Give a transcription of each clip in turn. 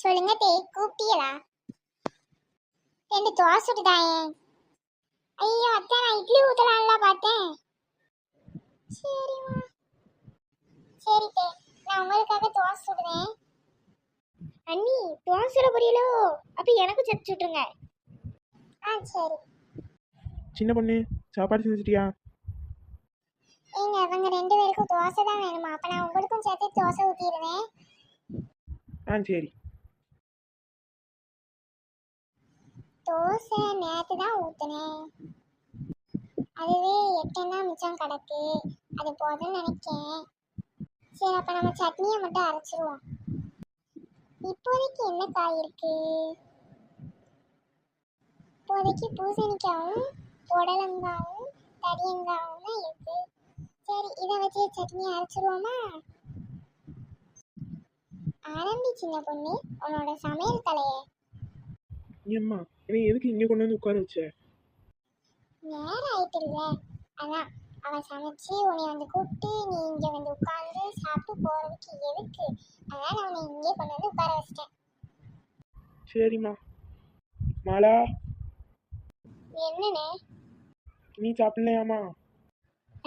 சொல்லுங்க தே, கூப்பிட்டீங்களா? ரெண்டு தோசை சுட்டுதாயே. ஐயோ அத்தை, நான் இட்லி ஊத்தலாம்ல பார்த்தேன். சரிம்மா. சரி தே, நான் உங்களுக்காக தோசை சுடுவேன். அண்ணி, தோசை சுட புரியலோ? அப்ப எனக்கு சத்து சுட்டுருங்க. சரி. சின்ன பொண்ணு, சாப்பாடு செஞ்சுட்டியா? ஏங்க, அவங்க ரெண்டு பேருக்கும் தோசை தான் வேணுமா? அப்ப நான் உங்களுக்கும் சேர்த்து தோசை ஊத்திடுவேன். சரி. தோசை நேற்று தான் ஊற்றினேன், அதுவே 8 மிச்சம் கிடக்கு. அது போதும்னு நினைக்கேன். சரி, அப்போ நம்ம சட்னியை மட்டும் அரைச்சிருவோம். இப்போதைக்கு என்ன காய் இருக்கு? இப்போதைக்கு பூசணிக்காவும் புடலங்காவும் தடியங்காவும் தான் இருக்கு. சரி, இதை வச்சு சட்னி அரைச்சிருவோமா? ஆரம்பி சின்ன பொண்ணு, உன்னோட சமையல் கலையை. ஏம்மா, என்னை எதுக்கு இங்கே கொண்டு வந்து உட்கார வச்ச? நேரம் ஆயிட்டு இல்ல, அதான் அவன் சமைச்சு உன்னை வந்து கூப்பிட்டு நீ இங்க வந்து உட்கார்ந்து சாப்பிட்டு போறதுக்கு எதுக்கு? அதான் நான் உன்னை இங்கே கொண்டு வந்து உட்கார வச்சிட்டேன். சரிம்மா. மாலா, என்னண்ணே? நீ சாப்பிடலையாம்மா?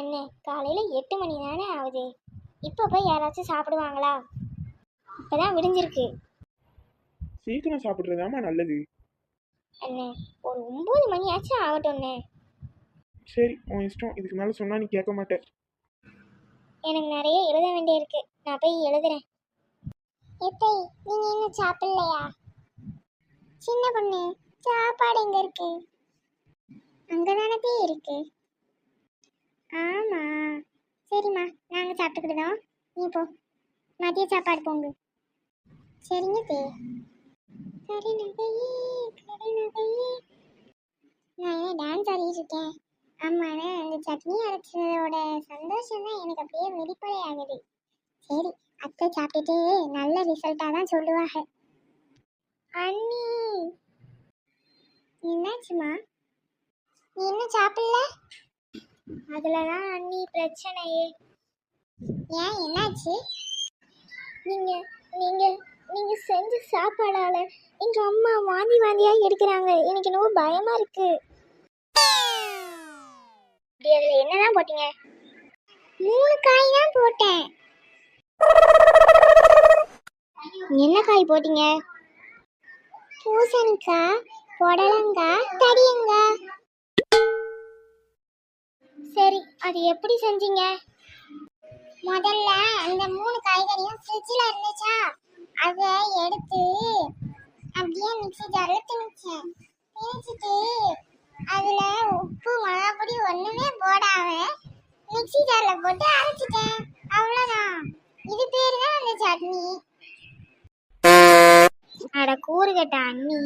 அண்ணே, காலையில 8 மணி தானே ஆகுது. இப்போ போய் யாராச்சும் சாப்பிடுவாங்களா? இப்பதான் விடிஞ்சிருக்கு. சீக்கிரம் சாப்பிட்றதாம்மா நல்லது. அண்ணே, ஒரு 9 மணியாச்சும் ஆகட்டும்ண்ணே. சரி, உன் இஷ்டம். இதுக்கு மேலே சொன்னா நீ கேட்க மாட்டேன். எனக்கு நிறைய எழுத வேண்டியிருக்கு, நான் போய் எழுதுறேன். எத்தை, நீங்க இன்னும் சாப்பிடலையா? சின்ன பொண்ணு, சாப்பாடு எங்க இருக்கு? அங்கதானே இருக்கு. ஆமா, சரிம்மா, நாங்க சாப்பிட்டுக்கிட்டோம். நீ போ, மதிய சாப்பாடு போங்க. சரிங்க தே. கருநகையே கருநகையே. நான் என்ன டான்ஸ் ஆடிட்டு இருக்கேன்? ஆமாண்ணே, அந்த சட்னி அரைச்சதோட சந்தோஷம் தான் எனக்கு அப்படியே வெளிப்படை ஆகுது. சரி, அத்தை சாப்பிட்டுட்டு நல்ல ரிசல்ட்டாக தான் சொல்லுவாங்க. அண்ணி, என்னாச்சுமா? நீ இன்னும் சாப்பிடல? அதில் தான் அண்ணி பிரச்சனையே. ஏன், என்னாச்சு? நீங்கள் நீங்கள் நீங்கள் செஞ்ச சாப்பாடால் எங்கள் அம்மா வாந்தி வாந்தியாக எடுக்கிறாங்க. எனக்கு என்னவோ பயமாக இருக்கு. அப்படி அதில் என்னதான் போட்டீங்க? 3 காய் தான் போட்டேன். என்ன காய் போட்டீங்க? பூசணிக்காய், புடலங்காய், தடியங்காய். சரி, அது எப்படி செஞ்சீங்க? முதல்ல அந்த 3 காய்கறியும் ஃப்ரிட்ஜில் இருந்துச்சா, அதை எடுத்து அப்படியே மிக்ஸி ஜாரில் திணிச்சேன். திணிச்சிட்டு அதில் உப்பு மிளகாப்பொடி ஒன்றுமே போடாம மிக்ஸி ஜாரில் போட்டு அரைச்சிட்டேன். அவ்வளோதான். இது பேர் தான் அந்த சட்னி. அட கூறுகட்ட அண்ணி.